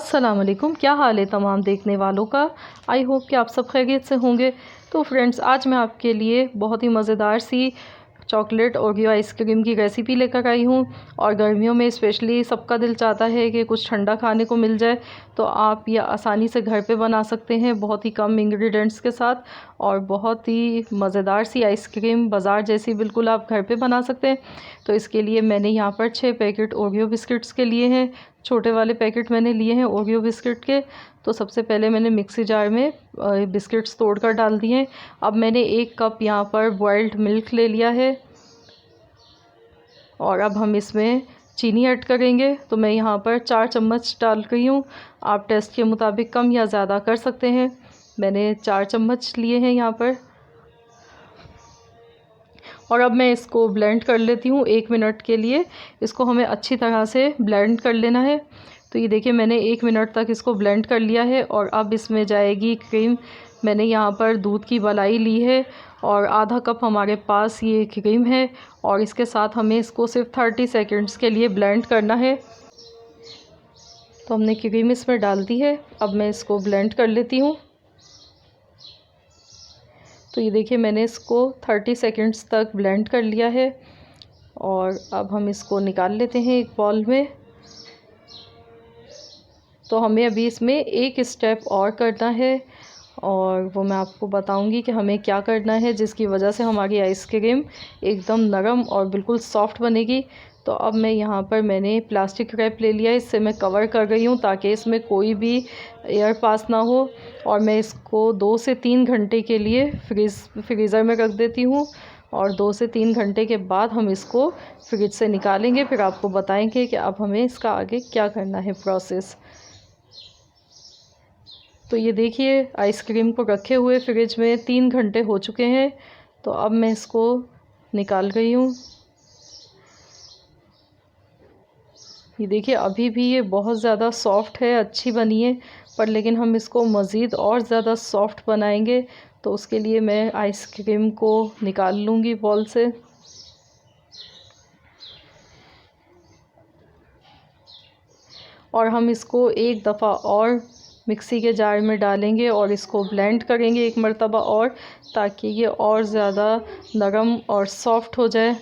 अस्सलाम वालेकुम। क्या हाल है तमाम देखने वालों का। आई होप कि आप सब खैरियत से होंगे। तो फ्रेंड्स, आज मैं आपके लिए बहुत ही मज़ेदार सी चॉकलेट ओरियो आइसक्रीम की रेसिपी लेकर आई हूँ। और गर्मियों में स्पेशली सबका दिल चाहता है कि कुछ ठंडा खाने को मिल जाए, तो आप ये आसानी से घर पे बना सकते हैं बहुत ही कम इंग्रेडिएंट्स के साथ। और बहुत ही मज़ेदार सी आइसक्रीम बाज़ार जैसी बिल्कुल आप घर पे बना सकते हैं। तो इसके लिए मैंने यहाँ पर 6 पैकेट ओरियो बिस्किट्स के लिए हैं। छोटे वाले पैकेट मैंने लिए हैं ओरियो बिस्किट के। तो सबसे पहले मैंने मिक्सी जार में बिस्किट्स तोड़कर डाल दिए हैं। अब मैंने 1 कप यहाँ पर बॉइल्ड मिल्क ले लिया है और अब हम इसमें चीनी ऐड करेंगे। तो मैं यहाँ पर 4 चम्मच डाल रही हूँ। आप टेस्ट के मुताबिक कम या ज़्यादा कर सकते हैं। मैंने 4 चम्मच लिए हैं यहाँ पर। और अब मैं इसको ब्लेंड कर लेती हूँ 1 मिनट के लिए। इसको हमें अच्छी तरह से ब्लेंड कर लेना है। तो ये देखिए, मैंने 1 मिनट तक इसको ब्लेंड कर लिया है। और अब इसमें जाएगी क्रीम। मैंने यहाँ पर दूध की मलाई ली है और आधा कप हमारे पास ये क्रीम है। और इसके साथ हमें इसको सिर्फ 30 सेकेंड्स के लिए ब्लेंड करना है। तो हमने क्रीम इसमें डाल दी है। अब मैं इसको ब्लेंड कर लेती हूँ। तो ये देखिए, मैंने इसको 30 सेकेंड्स तक ब्लेंड कर लिया है। और अब हम इसको निकाल लेते हैं एक बॉल में। तो हमें अभी इसमें एक स्टेप और करना है और वो मैं आपको बताऊंगी कि हमें क्या करना है, जिसकी वजह से हमारी आइसक्रीम एकदम नरम और बिल्कुल सॉफ्ट बनेगी। तो अब मैं यहाँ पर मैंने प्लास्टिक रैप ले लिया है। इससे मैं कवर कर रही हूँ ताकि इसमें कोई भी एयर पास ना हो। और मैं इसको 2 से 3 घंटे के लिए फ्रीज़र में रख देती हूँ। और 2 से 3 घंटे के बाद हम इसको फ्रिज से निकालेंगे। फिर आपको बताएंगे कि अब हमें इसका आगे क्या करना है प्रोसेस। तो ये देखिए, आइसक्रीम को रखे हुए फ्रिज में 3 घंटे हो चुके हैं। तो अब मैं इसको निकाल रही हूँ। ये देखिए, अभी भी ये बहुत ज़्यादा सॉफ़्ट है, अच्छी बनी है। पर लेकिन हम इसको मज़ीद और ज़्यादा सॉफ़्ट बनाएंगे। तो उसके लिए मैं आइसक्रीम को निकाल लूँगी बॉल से। और हम इसको एक दफ़ा और मिक्सी के जार में डालेंगे और इसको ब्लेंड करेंगे 1 मरतबा और, ताकि ये और ज़्यादा नरम और सॉफ्ट हो जाए।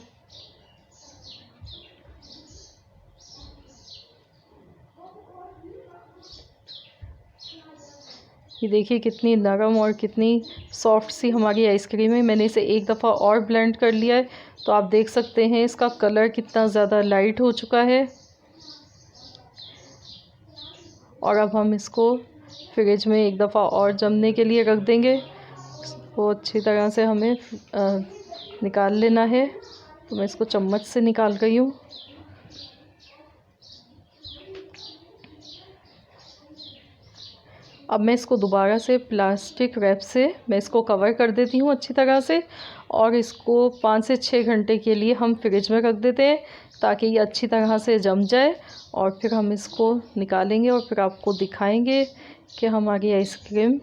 ये देखिए कितनी नरम और कितनी सॉफ्ट सी हमारी आइसक्रीम है। मैंने इसे एक दफ़ा और ब्लेंड कर लिया है। तो आप देख सकते हैं इसका कलर कितना ज़्यादा लाइट हो चुका है। और अब हम इसको फ्रिज में एक दफ़ा और जमने के लिए रख देंगे। वो अच्छी तरह से हमें निकाल लेना है। तो मैं इसको चम्मच से निकाल रही हूँ। अब मैं इसको दोबारा से प्लास्टिक रैप से मैं इसको कवर कर देती हूँ अच्छी तरह से। और इसको 5 से 6 घंटे के लिए हम फ्रिज में रख देते हैं ताकि ये अच्छी तरह से जम जाए। और फिर हम इसको निकालेंगे और फिर आपको दिखाएंगे कि हमारी आइसक्रीम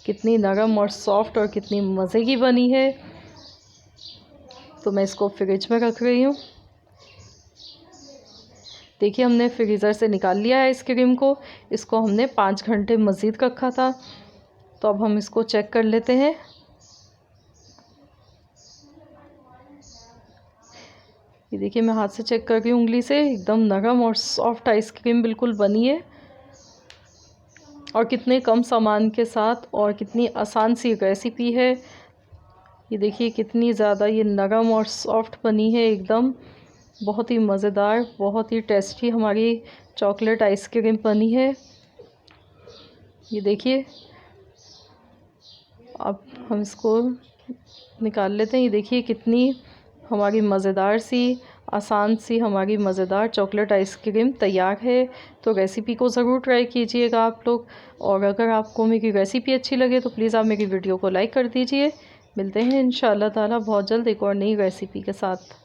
कितनी नरम और सॉफ्ट और कितनी मज़े की बनी है। तो मैं इसको फ्रिज में रख रही हूँ। देखिए, हमने फ्रीज़र से निकाल लिया है आइसक्रीम को। इसको हमने 5 घंटे मज़ीद रखा था। तो अब हम इसको चेक कर लेते हैं। ये देखिए, मैं हाथ से चेक कर रही हूँ उंगली से। एकदम नरम और सॉफ्ट आइसक्रीम बिल्कुल बनी है। और कितने कम सामान के साथ और कितनी आसान सी रेसिपी है। ये देखिए कितनी ज़्यादा ये नरम और सॉफ्ट बनी है एकदम। बहुत ही मज़ेदार, बहुत ही टेस्टी हमारी चॉकलेट आइसक्रीम बनी है। ये देखिए, अब हम इसको निकाल लेते हैं। ये देखिए कितनी हमारी मज़ेदार सी, आसान सी हमारी मज़ेदार चॉकलेट आइसक्रीम तैयार है। तो रेसिपी को ज़रूर ट्राई कीजिएगा आप लोग। और अगर आपको मेरी रेसिपी अच्छी लगे तो प्लीज़ आप मेरी वीडियो को लाइक कर दीजिए। मिलते हैं इंशाअल्लाह ताला बहुत जल्द एक और नई रेसिपी के साथ।